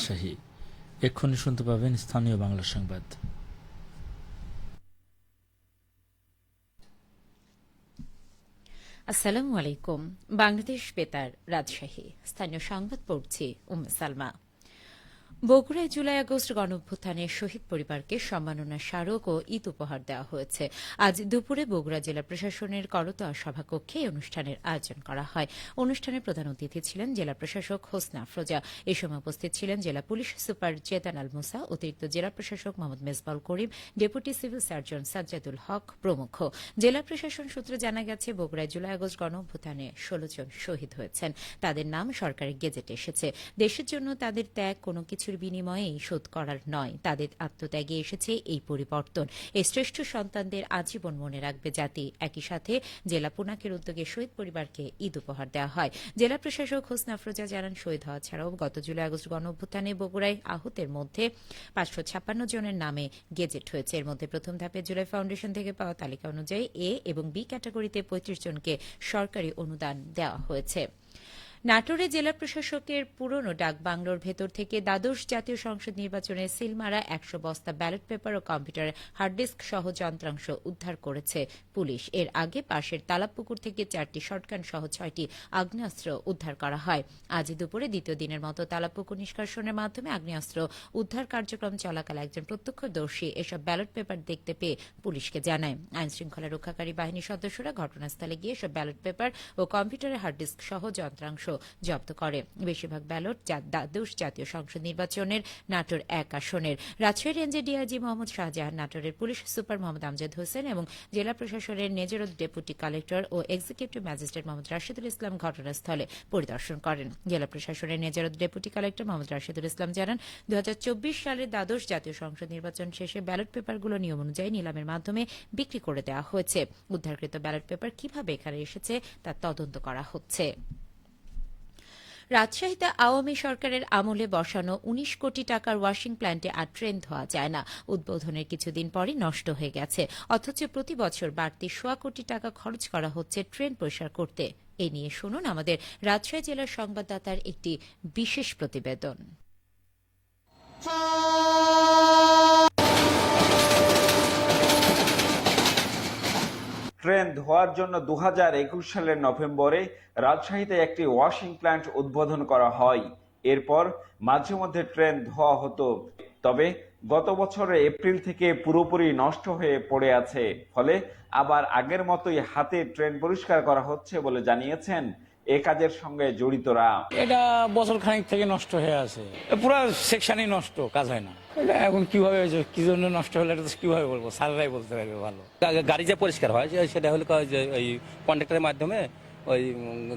রাজশাহী। এক্ষুনি শুনতে পাবেন স্থানীয় বাংলা সংবাদ। আসসালামু আলাইকুম। বাংলাদেশ বেতার, রাজশাহী। স্থানীয় সংবাদ পড়ছি উম্মে সালমা। বগুড়ায় জুলাই আগস্ট গণঅভ্যুত্থানে শহীদ পরিবারকে সম্মাননা স্মারক ও ঈদ উপহার দেওয়া হয়েছে। আজ দুপুরে বগুড়া জেলা প্রশাসনের করতোয়া সভাকক্ষে এই অনুষ্ঠানের আয়োজন করা হয়। অনুষ্ঠানে প্রধান অতিথি ছিলেন জেলা প্রশাসক হোসনা আফরোজা। এ সময় উপস্থিত ছিলেন জেলা পুলিশ সুপার জেদান আল মুসা, অতিরিক্ত জেলা প্রশাসক মোহাম্মদ মেজবাউল করিম, ডেপুটি সিভিল সার্জন সাজ্জাদুল হক প্রমুখ। জেলা প্রশাসন সূত্রে জানা গেছে, বগুড়ায় জুলাই আগস্ট গণঅভ্যুত্থানে ১৬ জন শহীদ হয়েছেন। তাদের নাম সরকারি গেজেটে এসেছে। দেশের জন্য তাদের ত্যাগ কোনো কিছুর বিনিময়েই শোধ করার নয়। তাদের আত্মত্যাগে এসেছে এই পরিবর্তন। এই শ্রেষ্ঠ সন্তানদের আজীবন মনে রাখবে জাতি। একই সাথে জেলা পুনাকের উদ্যোগে শহীদ পরিবারকে ঈদ উপহার দেওয়া হয়। জেলা প্রশাসক হোসনা আফরোজা জানান, শহীদ হওয়া ছাড়াও গত জুলাই আগস্ট গণঅভ্যুত্থানে বগুড়ায় আহতের মধ্যে ৫৫৬ জনের নামে গেজেট হয়েছে। এর মধ্যে প্রথম ধাপে জুলাই ফাউন্ডেশন থেকে পাওয়া তালিকা অনুযায়ী এ এবং বি ক্যাটাগরিতে ৩৫ জনকে সরকারি অনুদান দেওয়া হয়েছে। নাটোরে জেলা প্রশাসকের পুরনো ডাক বাংলোর ভেতর থেকে দ্বাদশ জাতীয় সংসদ নির্বাচনে সিলমারা ১০০ বস্তা ব্যালট পেপার ও কম্পিউটার হার্ডডিস্ক সহ যন্ত্রাংশ উদ্ধার করেছে পুলিশ। এর আগে পাশের তালাবপুকুর থেকে ৪টি শটগান সহ ৬টি আগ্নেয়াস্ত্র উদ্ধার করা হয়। আজ দুপুরে দ্বিতীয় দিনের মতো তালাবপুকুর নিষ্কাশনের মাধ্যমে আগ্নেয়াস্ত্র উদ্ধার কার্যক্রম চলাকালে একজন প্রত্যক্ষদর্শী এসব ব্যালট পেপার দেখতে পেয়ে পুলিশকে জানায়। আইনশৃঙ্খলা রক্ষাকারী বাহিনীর সদস্যরা ঘটনাস্থলে গিয়ে সব ব্যালট পেপার ও কম্পিউটারের হার্ডডিস্ক সহ যন্ত্রাংশ জব্দ করে। বেশিরভাগ ব্যালট দ্বাদশ জাতীয় সংসদ নির্বাচনের নাটোর ১ আসনের। রাজশাহী রেঞ্জের ডিআইজি মোহাম্মদ শাহজাহান, নাটোরের পুলিশ সুপার মোহাম্মদ আমজাদ হোসেন এবং জেলা প্রশাসনের নেজরত ডেপুটি কালেক্টর ও এক্সিকিউটিভ ম্যাজিস্ট্রেট মোহাম্মদ রাশিদুল ইসলাম ঘটনাস্থলে পরিদর্শন করেন। জেলা প্রশাসনের নেজরত ডেপুটি কালেক্টর মোহাম্মদ রাশিদুল ইসলাম জানান, ২০২৪ সালের দ্বাদশ জাতীয় সংসদ নির্বাচন শেষে ব্যালট পেপারগুলো নিয়ম অনুযায়ী নিলামের মাধ্যমে বিক্রি করে দেওয়া হয়েছে। উদ্ধারকৃত ব্যালট পেপার কিভাবে এখানে এসেছে তার তদন্ত করা হচ্ছে। রাজশাহীতে আওয়ামী সরকারের আমলে বসানো ১৯ কোটি টাকার ওয়াশিং প্ল্যান্টে আর ট্রেন ধোয়া যায় না। উদ্বোধনের কিছুদিন পরই নষ্ট হয়ে গেছে। অথচ প্রতি বছর বাড়তি ১০০ কোটি টাকা খরচ করা হচ্ছে ট্রেন পরিষ্কার করতে। এ নিয়ে শুনুন আমাদের রাজশাহী জেলার সংবাদদাতার একটি বিশেষ প্রতিবেদন। ট্রেন ধোয়ার জন্য ২০২১ সালের নভেম্বরে রাজশাহীতে একটি ওয়াশিং প্ল্যান্ট উদ্বোধন করা হয়। এরপর মাঝে মধ্যে ট্রেন ধোয়া হতো, তবে গত বছরের এপ্রিল থেকে পুরোপুরি নষ্ট হয়ে পড়ে আছে। ফলে আবার আগের মতোই হাতে ট্রেন পরিষ্কার করা হচ্ছে বলে জানিয়েছেন এ কাজের সঙ্গে জড়িতরা। এটা বছর খানিক থেকে নষ্ট হয়ে আছে, পুরো সেকশনই নষ্ট, কাজ হয় না। এটা এখন কিভাবে কি জন্য নষ্ট হলো এটা কিভাবে বলবো, স্যাররাই বলতে পারবে ভালো। গাড়ি যে পরিষ্কার হয় সেটা হলো যে ওই কন্ট্রাক্টরের মাধ্যমে ওই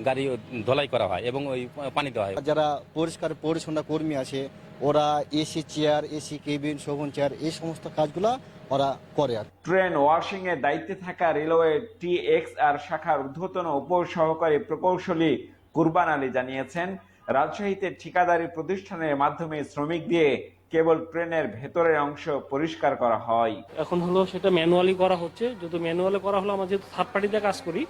গাড়ি ধোলাই করা হয় এবং ওই পানি দেওয়া হয়। যারা পরিষ্কার পরিচ্ছন্ন কর্মী আছে, ওরা এসি চেয়ার, এসি কেবিন, শোভন চেয়ার, এই সমস্ত কাজগুলা ওরা করে। আর ট্রেন ওয়াশিং এর দায়িত্বে থাকা রেলওয়ে TXR শাখার ঊর্ধ্বতন উপসহকারী প্রকৌশলী কুরবান আলী জানিয়েছেন, রাজশাহীতে ঠিকাদারি প্রতিষ্ঠানের মাধ্যমে শ্রমিক দিয়ে কেবল ট্রেনের ভেতরের অংশ পরিষ্কার করা হয়। এখন হলো সেটা ম্যানুয়ালি করা হচ্ছে। যদি ম্যানুয়ালি করা হলো, আমরা যেহেতু থার্ড পার্টিতে কাজ করি,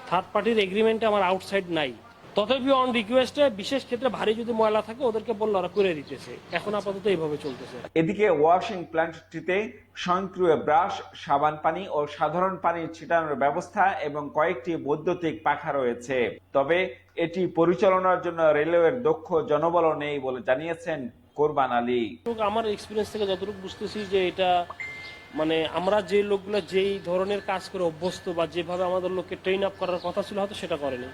থার্ড পার্টির এগ্রিমেন্টে আমার আউটসাইড নাই। তথাপি অন রিকোয়েস্টে বিশেষ ক্ষেত্রে ভারী যদি ময়লা থাকে ওদেরকে বললে ওরা করে দিতেছে। এখন আপাতত এইভাবে চলতেছে। এদিকে ওয়াশিং প্ল্যান্টটিতে স্বয়ংক্রিয় ব্রাশ, সাবান পানি ও সাধারণ পানি ছিটানোর ব্যবস্থা এবং কয়েকটি বৈদ্যুতিক পাখা রয়েছে। তবে এটি পরিচালনার জন্য রেলওয়ের দক্ষ জনবল নেই বলে জানিয়েছেন কোরবান আলী। আমার এক্সপিরিয়েন্স থেকে যতটুকু বুঝতেছি যে এটা মানে আমরা যে লোকগুলো যেই ধরনের কাজ করে অভ্যস্ত বা যেভাবে আমাদের লোককে ট্রেন আপ করার কথা ছিল হয়তো সেটা করেনি।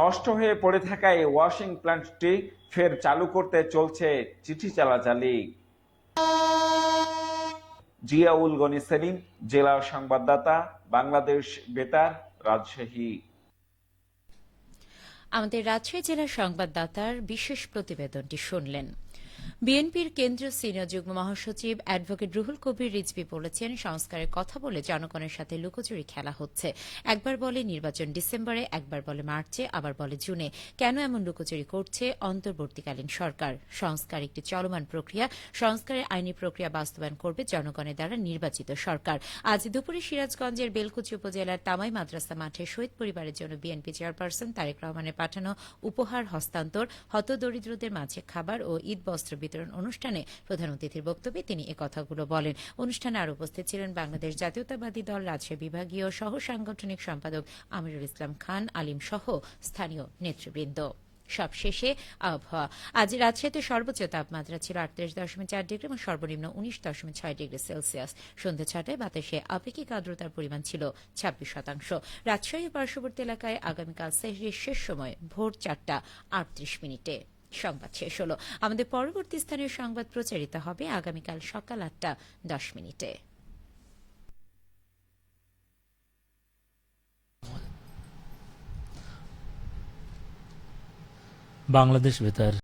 নষ্ট হয়ে পড়ে থাকা এই ওয়াশিং প্ল্যান্টটি ফের চালু করতে চলছে চিঠি চালাচালি। জিয়াউল গনি সেলিম, জেলা সংবাদদাতা, বাংলাদেশ বেতার, রাজশাহী। আমাদের রাজশাহী জেলার সংবাদদাতার বিশেষ প্রতিবেদনটি শুনলেন। বিএনপির কেন্দ্রীয় সিনিয়র যুগ্ম মহাসচিব অ্যাডভোকেট রুহুল কবির রিজভী বলেছেন, সংস্কারের কথা বলে জনগণের সাথে লুকোচুরি খেলা হচ্ছে। একবার বলে নির্বাচন ডিসেম্বরে, একবার বলে মার্চে, আবার বলে জুনে। কেন এমন লুকোচুরি করছে অন্তর্বর্তীকালীন সরকার? সংস্কার একটি চলমান প্রক্রিয়া। সংস্কারের আইনি প্রক্রিয়া বাস্তবায়ন করবে জনগণের দ্বারা নির্বাচিত সরকার। আজ দুপুরে সিরাজগঞ্জের বেলকুচি উপজেলার তামাই মাদ্রাসা মাঠে শহীদ পরিবারের জন্য বিএনপি চেয়ারপারসন তারেক রহমানের পাঠানো উপহার হস্তান্তর, হতদরিদ্রদের মাঝে খাবার ও ঈদ বস্ত্র বিতরণ অনুষ্ঠানে প্রধান অতিথির বক্তব্যে তিনি এ কথাগুলো বলেন। অনুষ্ঠানে আরও উপস্থিত ছিলেন বাংলাদেশ জাতীয়তাবাদী দল রাজশাহী বিভাগীয় সহ সাংগঠনিক সম্পাদক আমিরুল ইসলাম খান আলিম সহ স্থানীয় নেতৃবৃন্দ। সবশেষে আবহাওয়া। আজ রাজশাহীতে সর্বোচ্চ তাপমাত্রা ছিল 38.4 ডিগ্রি এবং সর্বনিম্ন 19.6 ডিগ্রি সেলসিয়াস। সন্ধ্যা 6টায় বাতাসে আপেক্ষিক আর্দ্রতার পরিমাণ ছিল 26%। রাজশাহী পার্শ্ববর্তী এলাকায় আগামীকাল সেহরির শেষ সময় ভোর 4:38। সংবাদ শেষ হলো। আমাদের পরবর্তী স্থানীয় সংবাদ প্রচারিত হবে আগামীকাল সকাল 8:10। বাংলাদেশ বেতার।